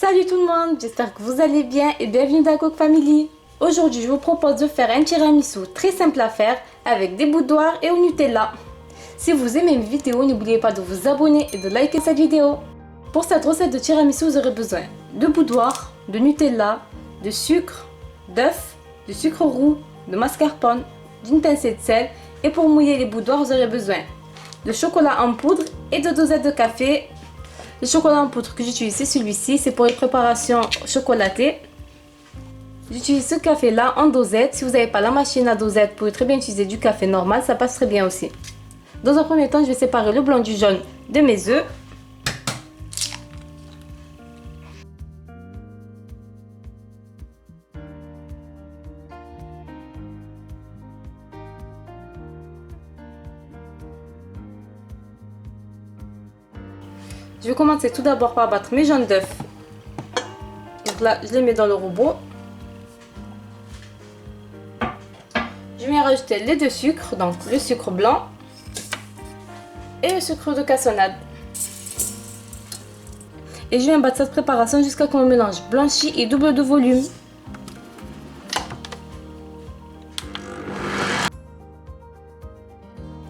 Salut tout le monde, j'espère que vous allez bien et bienvenue dans Cook Family. Aujourd'hui, je vous propose de faire un tiramisu très simple à faire avec des boudoirs et au Nutella. Si vous aimez mes vidéos, n'oubliez pas de vous abonner et de liker cette vidéo. Pour cette recette de tiramisu, vous aurez besoin de boudoirs, de Nutella, de sucre, d'œufs, de sucre roux, de mascarpone, d'une pincée de sel et pour mouiller les boudoirs, vous aurez besoin de chocolat en poudre et de dosettes de café. Le chocolat en poudre que j'utilise, c'est celui-ci, c'est pour les préparations chocolatées. J'utilise ce café là en dosette. Si vous n'avez pas la machine à dosette, vous pouvez très bien utiliser du café normal, ça passe très bien aussi. Dans un premier temps, je vais séparer le blanc du jaune de mes œufs. Je vais commencer tout d'abord par battre mes jaunes d'œufs. Donc là, je les mets dans le robot. Je viens rajouter les deux sucres, donc le sucre blanc et le sucre de cassonade. Et je viens battre cette préparation jusqu'à ce que mon mélange blanchit et double de volume.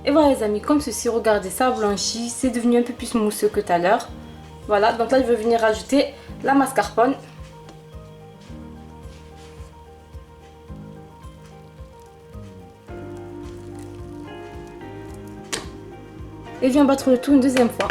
Et voilà les amis, comme ceci, regardez, ça blanchit, c'est devenu un peu plus mousseux que tout à l'heure. Voilà, donc là je vais venir rajouter la mascarpone. Et je viens battre le tout une deuxième fois.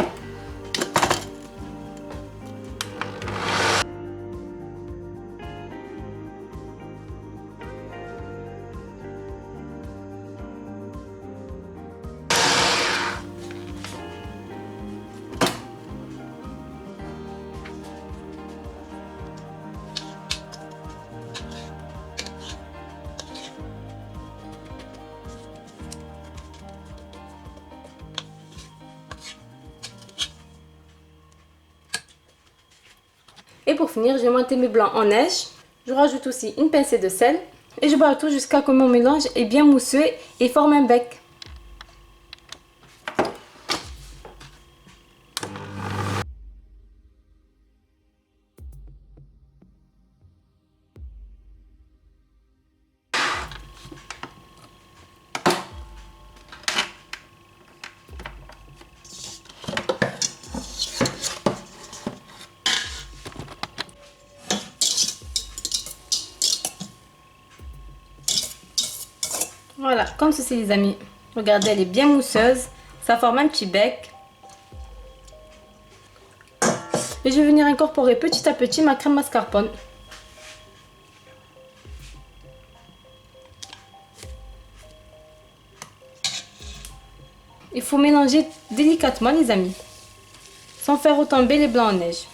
Et pour finir, je vais monter mes blancs en neige. Je rajoute aussi une pincée de sel. Et je bats tout jusqu'à ce que mon mélange est bien mousseux et forme un bec. Voilà, comme ceci les amis. Regardez, elle est bien mousseuse. Ça forme un petit bec. Et je vais venir incorporer petit à petit ma crème mascarpone. Il faut mélanger délicatement les amis, sans faire retomber les blancs en neige.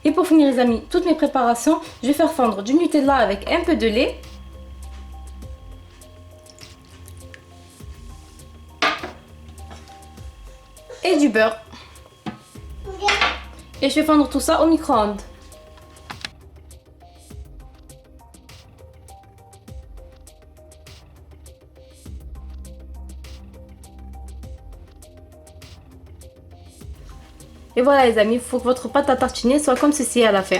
Et pour finir les amis, toutes mes préparations, je vais faire fondre du Nutella avec un peu de lait. Et du beurre. Et je vais fondre tout ça au micro-ondes. Et voilà les amis, il faut que votre pâte à tartiner soit comme ceci à la fin.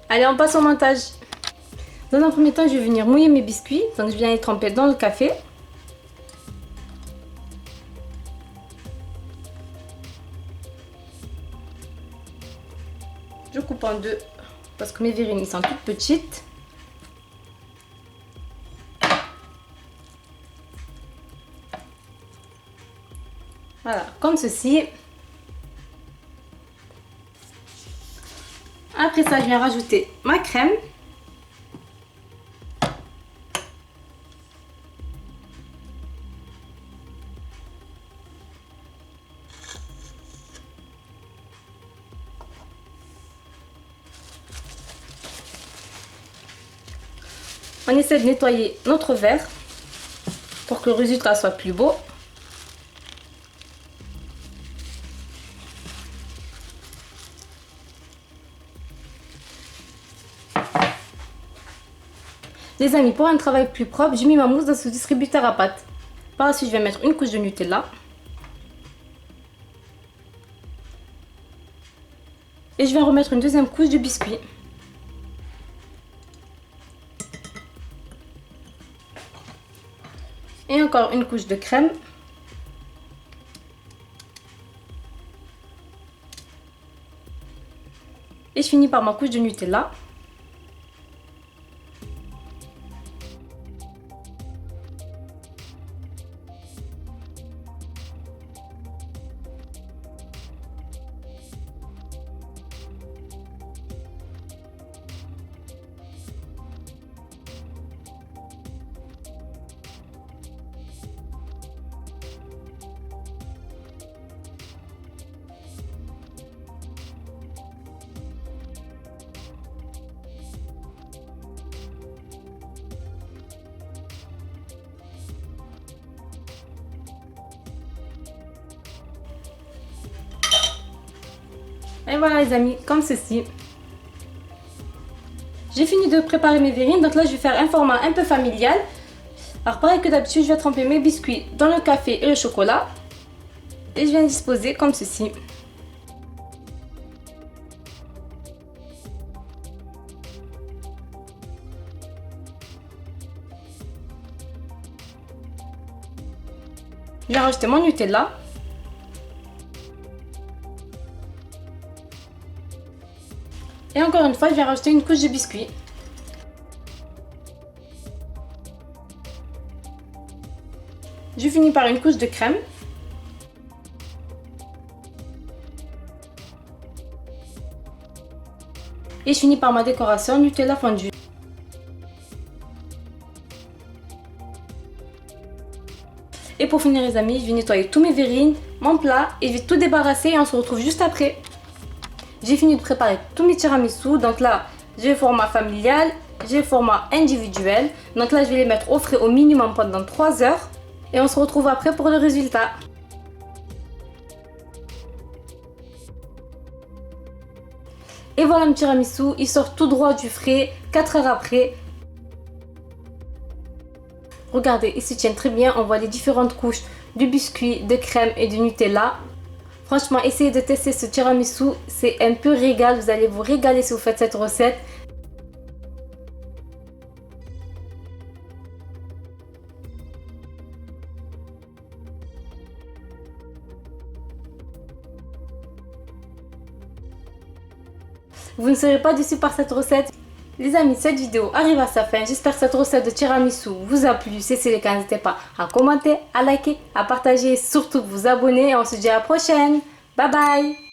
Allez, on passe au montage. Dans un premier temps, je vais venir mouiller mes biscuits. Donc je viens les tremper dans le café. Je coupe en deux parce que mes verrines sont toutes petites. Voilà, comme ceci. Après ça, je viens rajouter ma crème. On essaie de nettoyer notre verre pour que le résultat soit plus beau. Les amis, pour un travail plus propre, j'ai mis ma mousse dans ce distributeur à pâte. Par la suite, je vais mettre une couche de Nutella. Et je vais remettre une deuxième couche de biscuits. Et encore une couche de crème. Et je finis par ma couche de Nutella. Et voilà les amis, comme ceci. J'ai fini de préparer mes verrines, donc là je vais faire un format un peu familial. Alors pareil que d'habitude, je vais tremper mes biscuits dans le café et le chocolat. Et je viens disposer comme ceci. Je vais rajouter mon Nutella. Et encore une fois, je vais rajouter une couche de biscuits. Je finis par une couche de crème. Et je finis par ma décoration Nutella fondue. Et pour finir les amis, je vais nettoyer tous mes verrines, mon plat et je vais tout débarrasser et on se retrouve juste après. J'ai fini de préparer tous mes tiramisu. Donc là, j'ai le format familial, j'ai le format individuel. Donc là, je vais les mettre au frais au minimum pendant 3 heures. Et on se retrouve après pour le résultat. Et voilà mon tiramisu, il sort tout droit du frais 4 heures après. Regardez, ils se tiennent très bien. On voit les différentes couches du biscuit, de crème et de Nutella. Franchement, essayez de tester ce tiramisu, c'est un pur régal, vous allez vous régaler si vous faites cette recette. Vous ne serez pas déçus par cette recette. Les amis, cette vidéo arrive à sa fin. J'espère que cette recette de tiramisu vous a plu. Si c'est le cas, n'hésitez pas à commenter, à liker, à partager et surtout vous abonner. Et on se dit à la prochaine. Bye bye.